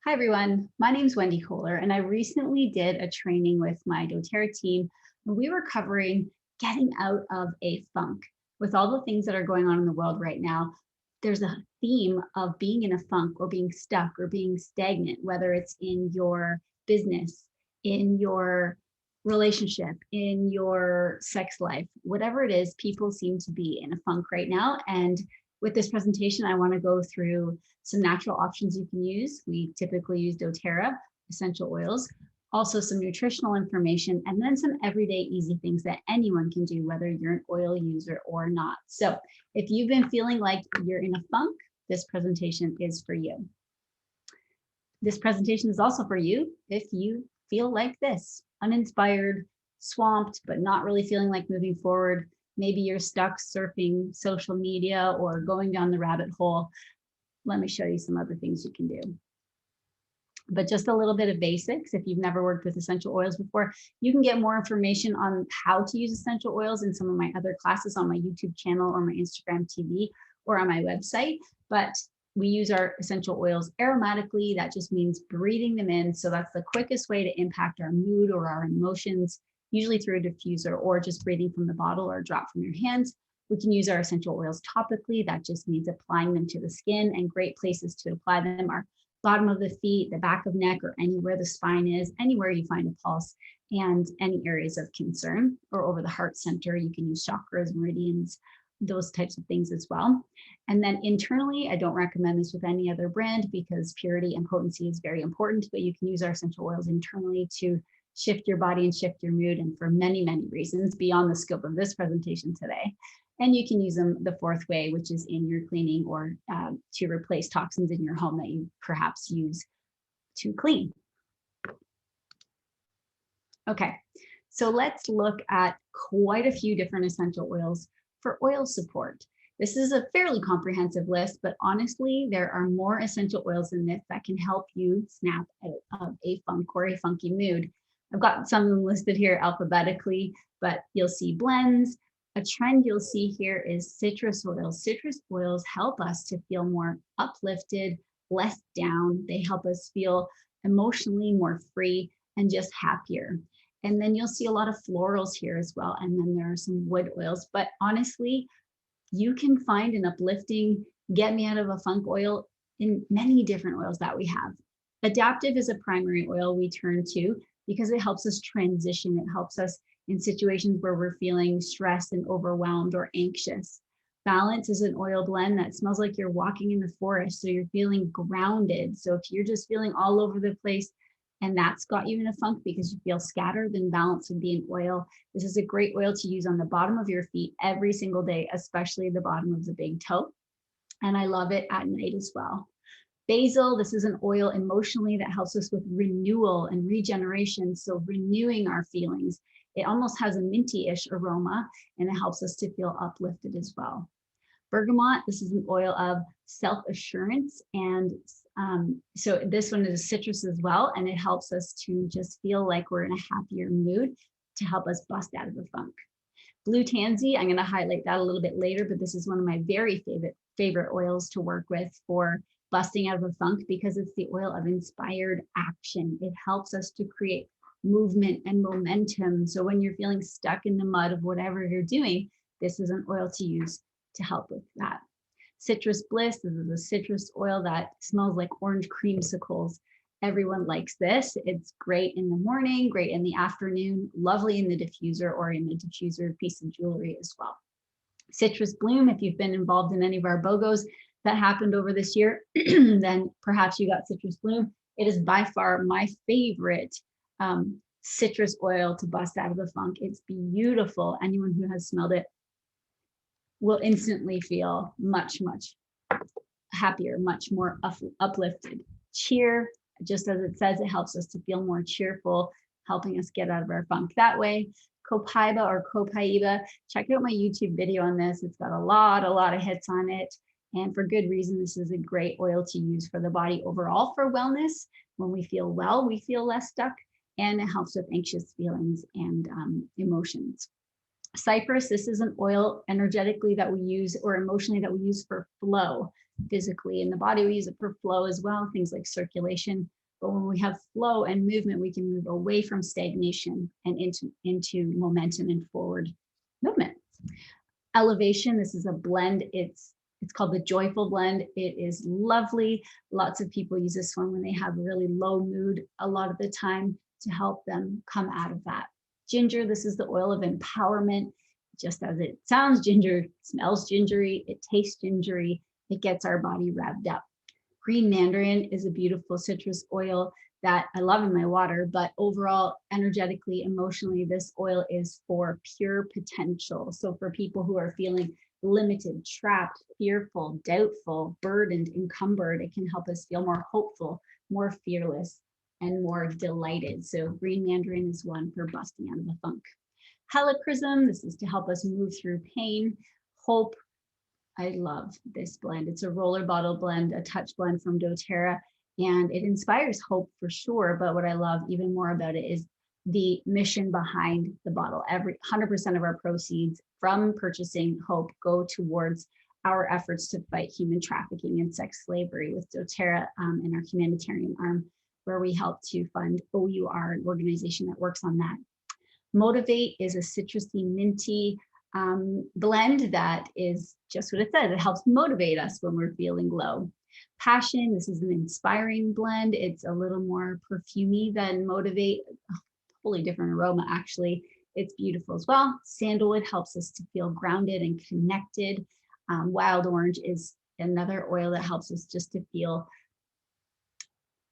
Hi, everyone. My name is Wendy Kohler, and I recently did a training with my doTERRA team, and we were covering getting out of a funk. With all the things that are going on in the world right now, there's a theme of being in a funk or being stuck or being stagnant, whether it's in your business, in your relationship, in your sex life, whatever it is, people seem to be in a funk right now. And with this presentation, I want to go through some natural options you can use. We typically use doTERRA essential oils, also some nutritional information, and then some everyday easy things that anyone can do, whether you're an oil user or not. So if you've been feeling like you're in a funk, this presentation is for you. This presentation is also for you if you feel like this, uninspired, swamped, but not really feeling like moving forward. Maybe you're stuck surfing social media or going down the rabbit hole. Let me show you some other things you can do. But just a little bit of basics. If you've never worked with essential oils before, you can get more information on how to use essential oils in some of my other classes on my YouTube channel or my Instagram TV or on my website. But we use our essential oils aromatically. That just means breathing them in. So that's the quickest way to impact our mood or our emotions, usually through a diffuser or just breathing from the bottle or a drop from your hands. We can use our essential oils topically. That just means applying them to the skin, and great places to apply them are bottom of the feet, the back of neck, or anywhere the spine is, anywhere you find a pulse, and any areas of concern, or over the heart center. You can use chakras, meridians, those types of things as well. And then internally, I don't recommend this with any other brand because purity and potency is very important, but you can use our essential oils internally to shift your body and shift your mood, and for many, many reasons beyond the scope of this presentation today. And you can use them the fourth way, which is in your cleaning or to replace toxins in your home that you perhaps use to clean. Okay, so let's look at quite a few different essential oils for oil support. This is a fairly comprehensive list, but honestly, there are more essential oils in this that can help you snap out of a funk or a funky mood. I've got some of them listed here alphabetically, but you'll see blends. A trend you'll see here is citrus oils. Citrus oils help us to feel more uplifted, less down. They help us feel emotionally more free and just happier. And then you'll see a lot of florals here as well. And then there are some wood oils, but honestly, you can find an uplifting, get me out of a funk oil in many different oils that we have. Adaptive is a primary oil we turn to because it helps us transition. It helps us in situations where we're feeling stressed and overwhelmed or anxious. Balance is an oil blend that smells like you're walking in the forest, so you're feeling grounded. So if you're just feeling all over the place and that's got you in a funk because you feel scattered, then balance would be an oil. This is a great oil to use on the bottom of your feet every single day, especially the bottom of the big toe. And I love it at night as well. Basil, this is an oil emotionally that helps us with renewal and regeneration. So renewing our feelings. It almost has a minty-ish aroma, and it helps us to feel uplifted as well. Bergamot, this is an oil of self-assurance. And so this one is a citrus as well, and it helps us to just feel like we're in a happier mood to help us bust out of the funk. Blue tansy, I'm going to highlight that a little bit later, but this is one of my very favorite oils to work with for busting out of a funk because it's the oil of inspired action. It helps us to create movement and momentum. So when you're feeling stuck in the mud of whatever you're doing, this is an oil to use to help with that. Citrus bliss, this is a citrus oil that smells like orange creamsicles. Everyone likes this. It's great in the morning, great in the afternoon, lovely in the diffuser or in the diffuser piece of jewelry as well. Citrus bloom, if you've been involved in any of our BOGOs that happened over this year, then perhaps you got citrus bloom. It is by far my favorite citrus oil to bust out of the funk. It's beautiful. Anyone who has smelled it will instantly feel much, much happier, much more uplifted. Cheer, just as it says, it helps us to feel more cheerful, helping us get out of our funk that way. Copaiba or copaiba, check out my YouTube video on this. It's got a lot of hits on it. And for good reason, this is a great oil to use for the body overall for wellness. When we feel well, we feel less stuck, and it helps with anxious feelings and emotions. Cypress, this is an oil energetically that we use or emotionally that we use for flow. physically in the body. We use it for flow as well, things like circulation. But when we have flow and movement, we can move away from stagnation and into momentum and forward movement. Elevation, this is a blend. It's called the Joyful Blend. It is lovely. Lots of people use this one when they have really low mood a lot of the time to help them come out of that. Ginger, this is the oil of empowerment. Just as it sounds ginger, smells gingery, it tastes gingery, it gets our body revved up. Green mandarin is a beautiful citrus oil that I love in my water, but overall, energetically, emotionally, this oil is for pure potential. So for people who are feeling limited, trapped, fearful, doubtful, burdened, encumbered, it can help us feel more hopeful, more fearless, and more delighted. So green mandarin is one for busting out of the funk. Helichrysum, this is to help us move through pain. Hope, I love this blend. It's a roller bottle blend, a touch blend from doTERRA, and it inspires hope for sure. But what I love even more about it is the mission behind the bottle. 100% of our proceeds from purchasing hope go towards our efforts to fight human trafficking and sex slavery with doTERRA and our humanitarian arm, where we help to fund OUR, an organization that works on that. Motivate is a citrusy, minty blend that is just what it says. It helps motivate us when we're feeling low. Passion, this is an inspiring blend. It's a little more perfumey than Motivate, a totally different aroma actually. It's beautiful as well. Sandalwood helps us to feel grounded and connected. Wild orange is another oil that helps us just to feel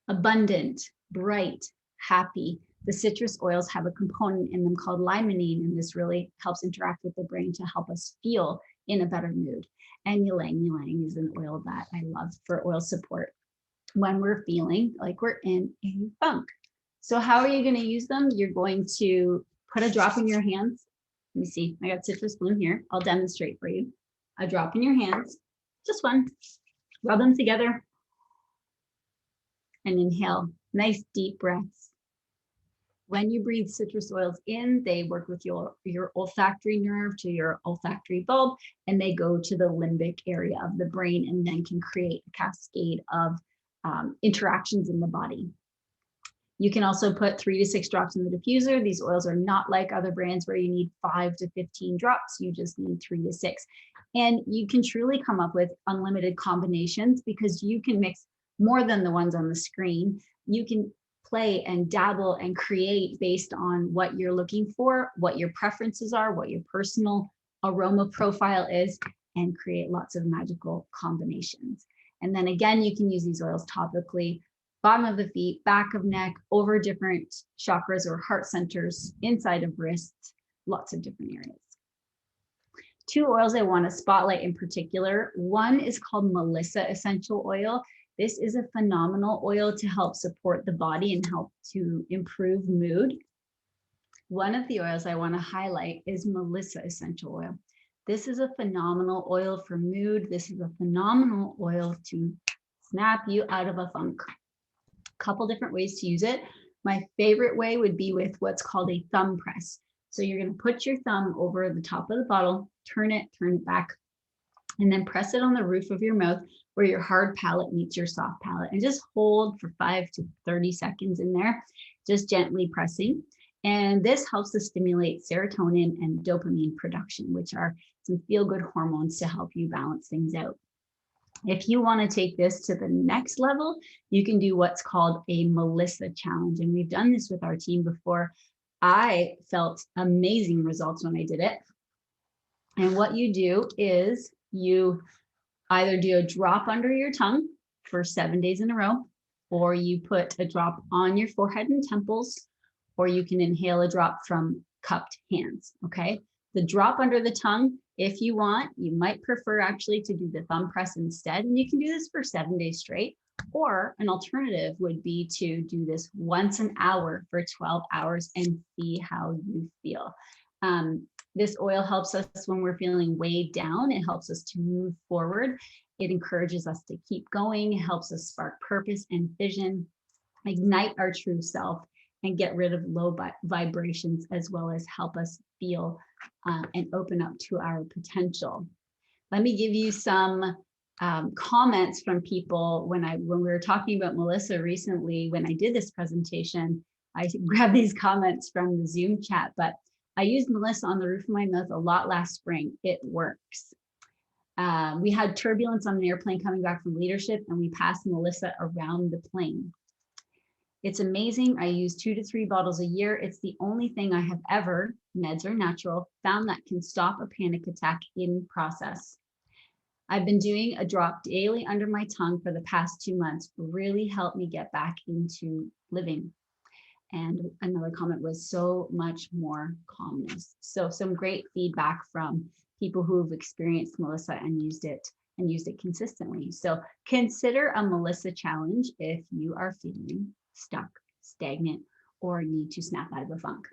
abundant, bright, happy. The citrus oils have a component in them called limonene, and this really helps interact with the brain to help us feel in a better mood. And ylang ylang is an oil that I love for oil support when we're feeling like we're in a funk. So how are you going to use them? You're going to put a drop in your hands. Let me see, I got citrus bloom here. I'll demonstrate for you. A drop in your hands, just one. Rub them together and inhale. Nice deep breaths. When you breathe citrus oils in, they work with your olfactory nerve to your olfactory bulb, and they go to the limbic area of the brain and then can create a cascade of interactions in the body. You can also put 3 to 6 drops in the diffuser. These oils are not like other brands where you need 5 to 15 drops. You just need 3 to 6. And you can truly come up with unlimited combinations because you can mix more than the ones on the screen. You can play and dabble and create based on what you're looking for, what your preferences are, what your personal aroma profile is, and create lots of magical combinations. And then again, you can use these oils topically, bottom of the feet, back of neck, over different chakras or heart centers, inside of wrists, lots of different areas. 2 oils I want to spotlight in particular. One is called Melissa Essential Oil. This is a phenomenal oil to help support the body and help to improve mood. One of the oils I want to highlight is Melissa Essential Oil. This is a phenomenal oil for mood. This is a phenomenal oil to snap you out of a funk. A couple different ways to use it. My favorite way would be with what's called a thumb press. So you're going to put your thumb over the top of the bottle, turn it back, and then press it on the roof of your mouth where your hard palate meets your soft palate, and just hold for 5 to 30 seconds in there, just gently pressing. And this helps to stimulate serotonin and dopamine production, which are some feel-good hormones to help you balance things out. If you want to take this to the next level, you can do what's called a Melissa challenge. And we've done this with our team before. I felt amazing results when I did it. And what you do is you either do a drop under your tongue for 7 days in a row, or you put a drop on your forehead and temples, or you can inhale a drop from cupped hands, okay? The drop under the tongue, if you want, you might prefer actually to do the thumb press instead, and you can do this for 7 days straight, or an alternative would be to do this once an hour for 12 hours and see how you feel. This oil helps us when we're feeling weighed down. It helps us to move forward. It encourages us to keep going. It helps us spark purpose and vision, ignite our true self, and get rid of low vibrations, as well as help us feel and open up to our potential. Let me give you some comments from people when we were talking about Melissa recently, when I did this presentation. I grabbed these comments from the Zoom chat, but I used Melissa on the roof of my mouth a lot last spring. It works. We had turbulence on an airplane coming back from leadership, and we passed Melissa around the plane. It's amazing. I use 2 to 3 bottles a year. It's the only thing I have ever, meds or natural, found that can stop a panic attack in process. I've been doing a drop daily under my tongue for the past 2 months. Really helped me get back into living. And another comment was so much more calmness. So some great feedback from people who've experienced Melissa and used it consistently. So consider a Melissa challenge if you are feeling stuck, stagnant, or need to snap out of a funk.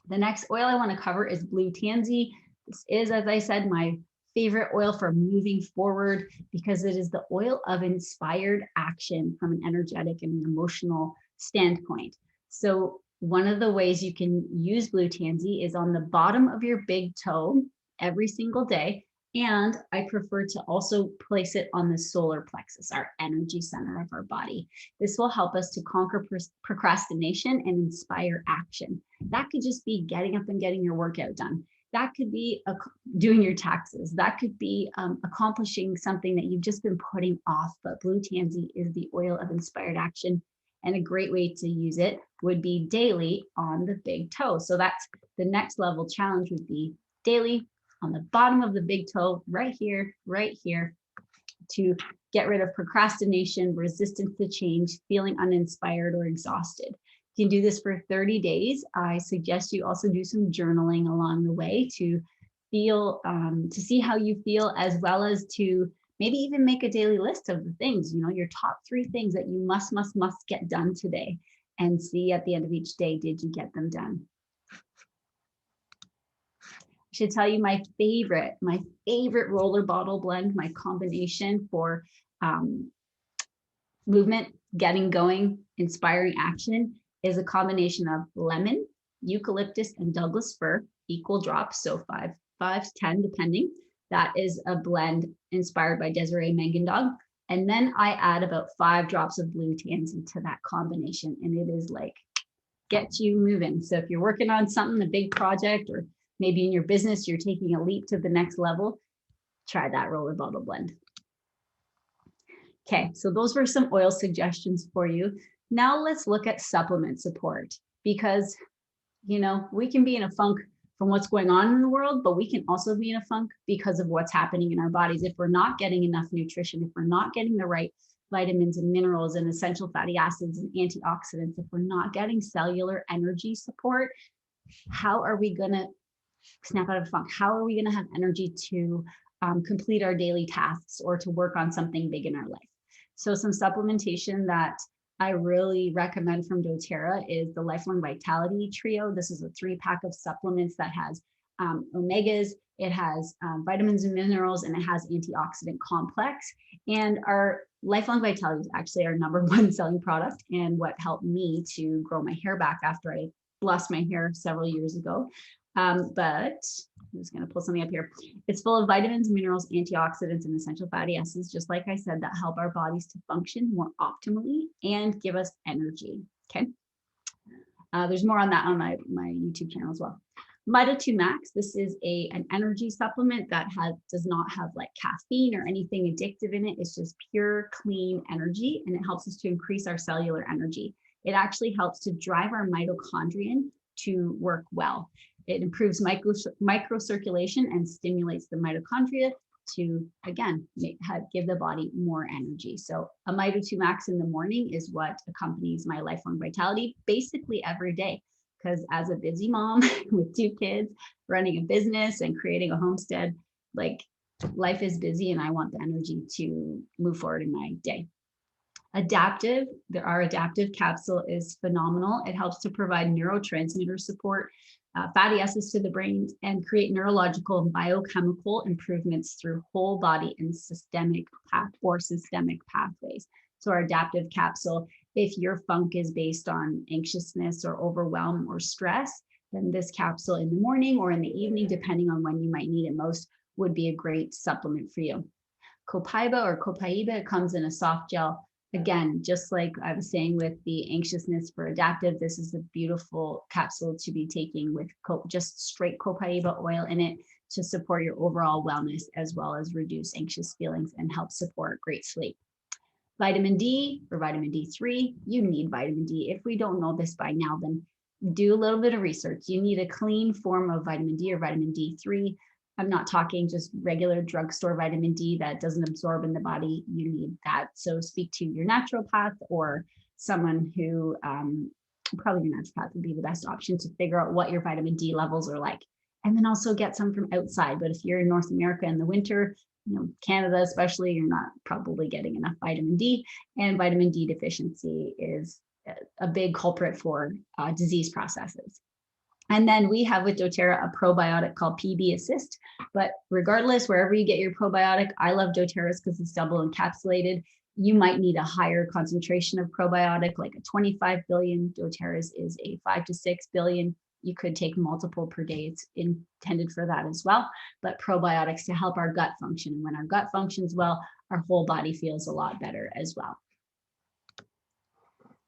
The next oil I want to cover is Blue Tansy. This is, as I said, my favorite oil for moving forward because it is the oil of inspired action from an energetic and an emotional standpoint. So one of the ways you can use Blue Tansy is on the bottom of your big toe every single day. And I prefer to also place it on the solar plexus, our energy center of our body. This will help us to conquer procrastination and inspire action. That could just be getting up and getting your workout done. That could be doing your taxes. That could be accomplishing something that you've just been putting off. But Blue Tansy is the oil of inspired action. And a great way to use it would be daily on the big toe. So that's the next level challenge would be daily on the bottom of the big toe, right here, to get rid of procrastination, resistance to change, feeling uninspired or exhausted. You can do this for 30 days. I suggest you also do some journaling along the way to feel, to see how you feel, as well as to maybe even make a daily list of the things, your top 3 things that you must get done today, and see at the end of each day, did you get them done? I should tell you my favorite roller bottle blend, my combination for movement, getting going, inspiring action is a combination of lemon, eucalyptus, and Douglas fir, equal drops, so 5 to 10 depending. That is a blend inspired by Desiree Mengendog. And then I add about 5 drops of Blue Tansy to that combination, and it is like, get you moving. So if you're working on something, a big project, or maybe in your business, you're taking a leap to the next level, try that roller bottle blend. Okay, so those were some oil suggestions for you. Now let's look at supplement support, because, we can be in a funk from what's going on in the world, but we can also be in a funk because of what's happening in our bodies. If we're not getting enough nutrition, if we're not getting the right vitamins and minerals and essential fatty acids and antioxidants, if we're not getting cellular energy support, how are we going to snap out of a funk? How are we going to have energy to complete our daily tasks or to work on something big in our life? So some supplementation that I really recommend from doTERRA is the Lifelong Vitality Trio. This is a 3-pack of supplements that has omegas, it has vitamins and minerals, and it has antioxidant complex. And our Lifelong Vitality is actually our #1 selling product, and what helped me to grow my hair back after I lost my hair several years ago. But I'm just going to pull something up here. It's full of vitamins, minerals, antioxidants, and essential fatty acids, just like I said, that help our bodies to function more optimally and give us energy. Okay. There's more on that on my YouTube channel as well. Mito 2 Max. This is an energy supplement that does not have like caffeine or anything addictive in it. It's just pure, clean energy, and it helps us to increase our cellular energy. It actually helps to drive our mitochondria to work well. It improves microcirculation and stimulates the mitochondria to, again, give the body more energy. So a Mito 2 Max in the morning is what accompanies my Lifelong Vitality basically every day. Because as a busy mom with 2 kids, running a business and creating a homestead, like, life is busy and I want the energy to move forward in my day. Our adaptive capsule is phenomenal. It helps to provide neurotransmitter support, fatty acids to the brain, and create neurological and biochemical improvements through whole body and systemic pathways. So our adaptive capsule, if your funk is based on anxiousness or overwhelm or stress, then this capsule in the morning or in the evening, depending on when you might need it most, would be a great supplement for you. Copaiba or Copaiba, it comes in a soft gel. Again, just like I was saying with the anxiousness for adaptive, this is a beautiful capsule to be taking with just straight Copaiba oil in it to support your overall wellness, as well as reduce anxious feelings and help support great sleep. Vitamin D or vitamin D3, you need vitamin D. If we don't know this by now, then do a little bit of research. You need a clean form of vitamin D or vitamin D3. I'm not talking just regular drugstore vitamin D that doesn't absorb in the body. You need that. So speak to your naturopath or someone who, probably your naturopath would be the best option to figure out what your vitamin D levels are like. And then also get some from outside. But if you're in North America in the winter, Canada especially, you're not probably getting enough vitamin D, and vitamin D deficiency is a big culprit for disease processes. And then we have with doTERRA a probiotic called PB Assist, but regardless, wherever you get your probiotic, I love doTERRA's because it's double encapsulated. You might need a higher concentration of probiotic, like a 25 billion. doTERRA's is a 5 to 6 billion. You could take multiple per day. It's intended for that as well, but probiotics to help our gut function. And when our gut functions well, our whole body feels a lot better as well.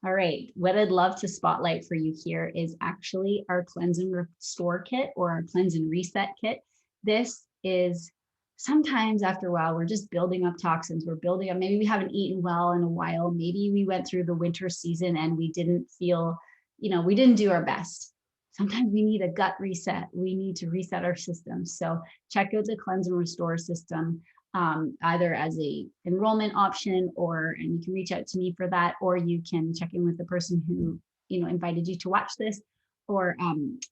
All right, what I'd love to spotlight for you here is actually our Cleanse and Restore kit, or our Cleanse and Reset kit. This is sometimes after a while, we're just building up toxins. We're building up, maybe we haven't eaten well in a while. Maybe we went through the winter season and we didn't feel, we didn't do our best. Sometimes we need a gut reset. We need to reset our system. So check out the Cleanse and Restore system, either as a enrollment option, and you can reach out to me for that, or you can check in with the person who invited you to watch this, or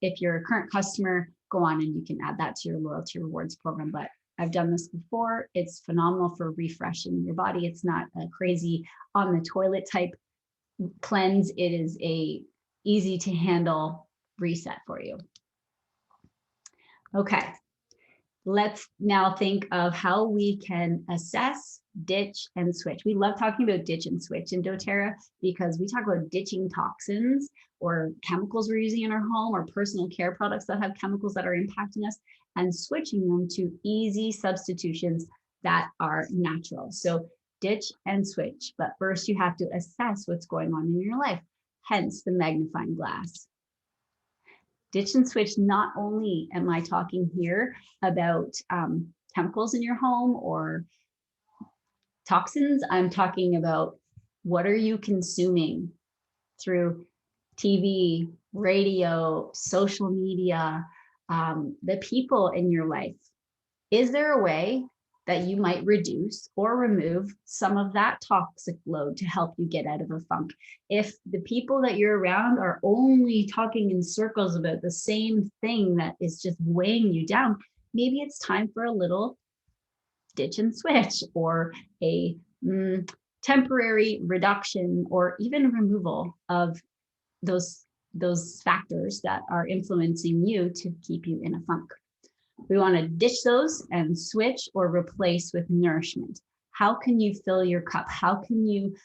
if you're a current customer, go on and you can add that to your loyalty rewards program. But I've done this before. It's phenomenal for refreshing your body. It's not a crazy on the toilet type cleanse. It is a easy to handle reset for you. Okay, let's now think of how we can assess, ditch, and switch. We love talking about ditch and switch in doTERRA because we talk about ditching toxins or chemicals we're using in our home or personal care products that have chemicals that are impacting us, and switching them to easy substitutions that are natural. So ditch and switch, but first you have to assess what's going on in your life, hence the magnifying glass. Ditch and switch, not only am I talking here about chemicals in your home or toxins, I'm talking about what are you consuming through TV, radio, social media, the people in your life. Is there a way that you might reduce or remove some of that toxic load to help you get out of a funk? If the people that you're around are only talking in circles about the same thing that is just weighing you down, maybe it's time for a little ditch and switch, or a temporary reduction or even removal of those factors that are influencing you to keep you in a funk. We want to ditch those and switch or replace with nourishment. How can you fill your cup? How can you,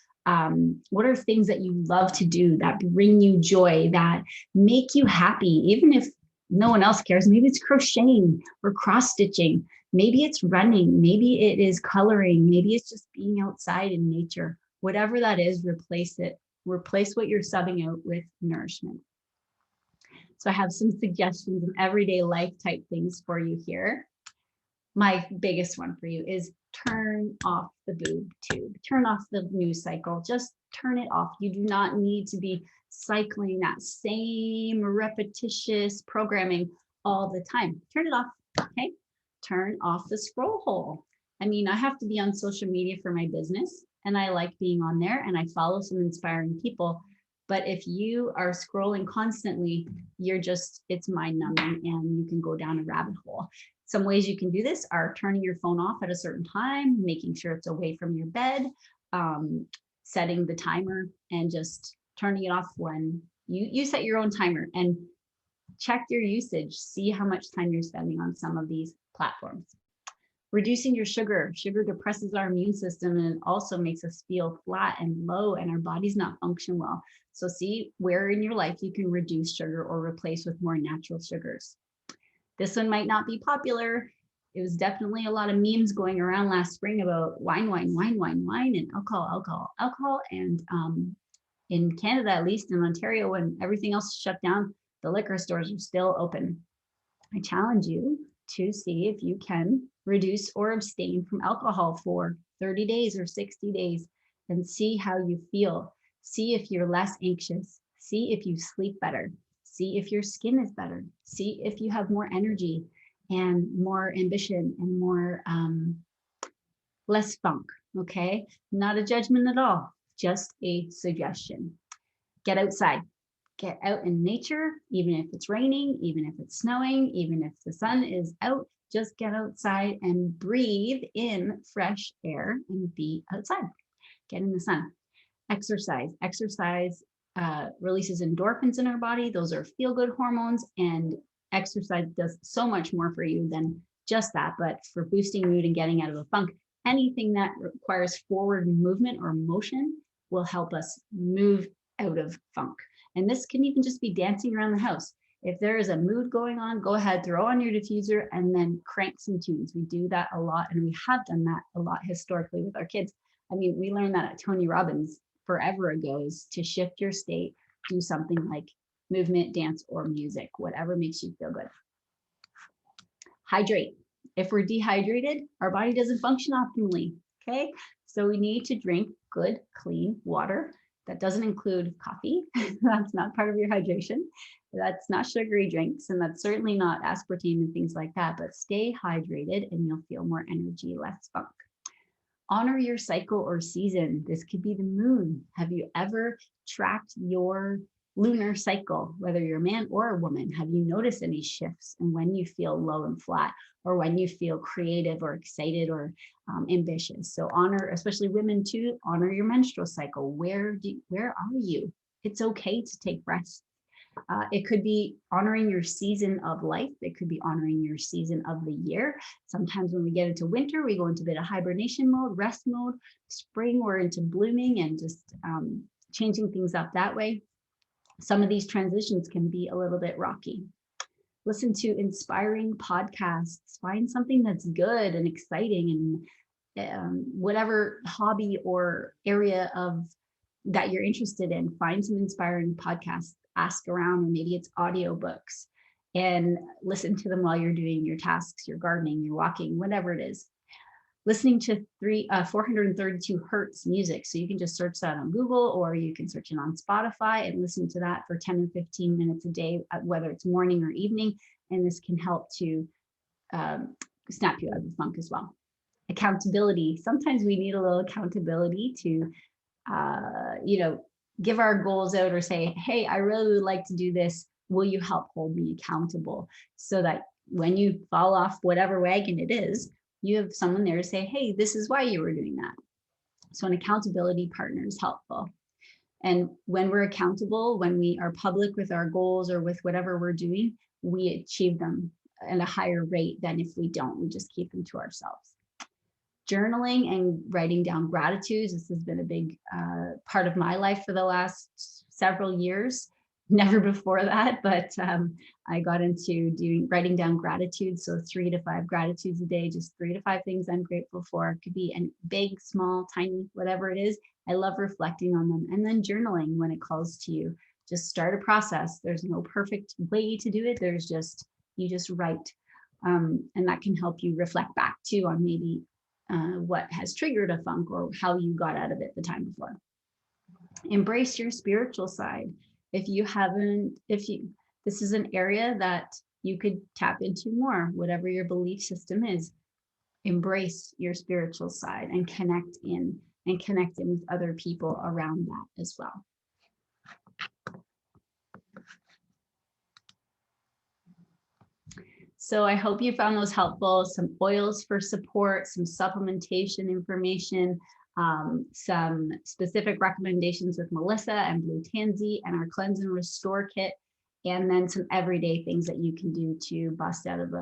what are things that you love to do that bring you joy, that make you happy, even if no one else cares? Maybe it's crocheting or cross stitching. Maybe it's running. Maybe it is coloring. Maybe it's just being outside in nature. Whatever that is, replace it. Replace what you're subbing out with nourishment. So I have some suggestions of everyday life type things for you here. My biggest one for you is turn off the boob tube. Turn off the news cycle. Just turn it off. You do not need to be cycling that same repetitious programming all the time. Turn it off, okay? Turn off the scroll hole. I mean, I have to be on social media for my business, and I like being on there, and I follow some inspiring people. But if you are scrolling constantly, it's mind numbing and you can go down a rabbit hole. Some ways you can do this are turning your phone off at a certain time, making sure it's away from your bed, setting the timer and just turning it off when you set your own timer, and check your usage, see how much time you're spending on some of these platforms. Reducing your sugar. Sugar depresses our immune system, and it also makes us feel flat and low, and our bodies not function well. So see where in your life you can reduce sugar or replace with more natural sugars. This one might not be popular. it was definitely a lot of memes going around last spring about wine, and alcohol. And in Canada, at least in Ontario, when everything else shut down, the liquor stores are still open. I challenge you to see if you can reduce or abstain from alcohol for 30 days or 60 days and see how you feel. See if you're less anxious. See if you sleep better. See if your skin is better. See if you have more energy and more ambition and more less funk. Okay, not a judgment at all, just a suggestion. Get outside. Get out in nature, even if it's raining, even if it's snowing, even if the sun is out, just get outside and breathe in fresh air and be outside. Get in the sun. Exercise. Exercise releases endorphins in our body. Those are feel-good hormones, and exercise does so much more for you than just that, but for boosting mood and getting out of a funk, anything that requires forward movement or motion will help us move out of funk. And this can even just be dancing around the house. If there is a mood going on, go ahead, throw on your diffuser and then crank some tunes. We do that a lot, and we have done that a lot historically with our kids. I mean, we learned that at Tony Robbins forever ago, is to shift your state, do something like movement, dance, or music, whatever makes you feel good. Hydrate. If we're dehydrated, our body doesn't function optimally, okay? So we need to drink good, clean water. That doesn't include coffee. That's not part of your hydration. That's not sugary drinks, and that's certainly not aspartame and things like that, but stay hydrated and you'll feel more energy, less funk. Honor your cycle or season. This could be the moon. Have you ever tracked your lunar cycle, whether you're a man or a woman? Have you noticed any shifts in when you feel low and flat, or when you feel creative or excited or ambitious? So honor, especially women too, honor your menstrual cycle. Where are you? It's okay to take rest. It could be honoring your season of life. It could be honoring your season of the year. Sometimes when we get into winter, we go into a bit of hibernation mode, rest mode. Spring, we're into blooming and just changing things up that way. Some of these transitions can be a little bit rocky. Listen to inspiring podcasts. Find something that's good and exciting, and whatever hobby or area of that you're interested in, find some inspiring podcasts, ask around, and maybe it's audiobooks, and listen to them while you're doing your tasks, your gardening, your walking, whatever it is. Listening to 432 hertz music. So you can just search that on Google, or you can search it on Spotify and listen to that for 10 or 15 minutes a day, whether it's morning or evening. And this can help to snap you out of the funk as well. Accountability. Sometimes we need a little accountability to, give our goals out, or say, hey, I really would like to do this. Will you help hold me accountable? So that when you fall off whatever wagon it is, you have someone there to say, hey, this is why you were doing that. So an accountability partner is helpful. And when we're accountable, when we are public with our goals or with whatever we're doing, we achieve them at a higher rate than if we don't. We just keep them to ourselves. Journaling and writing down gratitudes. This has been a big part of my life for the last several years. Never before that, but I got into writing down gratitudes. So 3 to 5 gratitudes a day, just 3 to 5 things I'm grateful for. It could be big, small, tiny, whatever it is. I love reflecting on them. And then journaling when it calls to you. Just start a process. There's no perfect way to do it. You just write. And that can help you reflect back too on maybe what has triggered a funk or how you got out of it the time before. Embrace your spiritual side. This is an area that you could tap into more, whatever your belief system is. Embrace your spiritual side and connect in with other people around that as well. So I hope you found those helpful. Some oils for support, some supplementation information, some specific recommendations with Melissa and Blue Tansy and our Cleanse and Restore kit, and then some everyday things that you can do to bust out of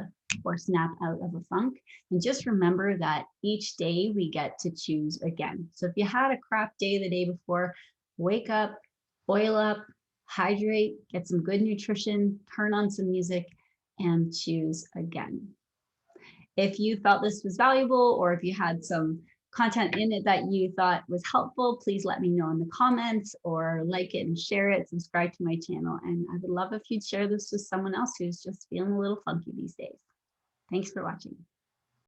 or snap out of a funk. And just remember that each day we get to choose again. So if you had a crap day the day before, wake up, oil up, hydrate, get some good nutrition, turn on some music, and choose again. If you felt this was valuable, or if you had some content in it that you thought was helpful, please let me know in the comments, or like it and share it, subscribe to my channel. And I would love if you'd share this with someone else who's just feeling a little funky these days. Thanks for watching.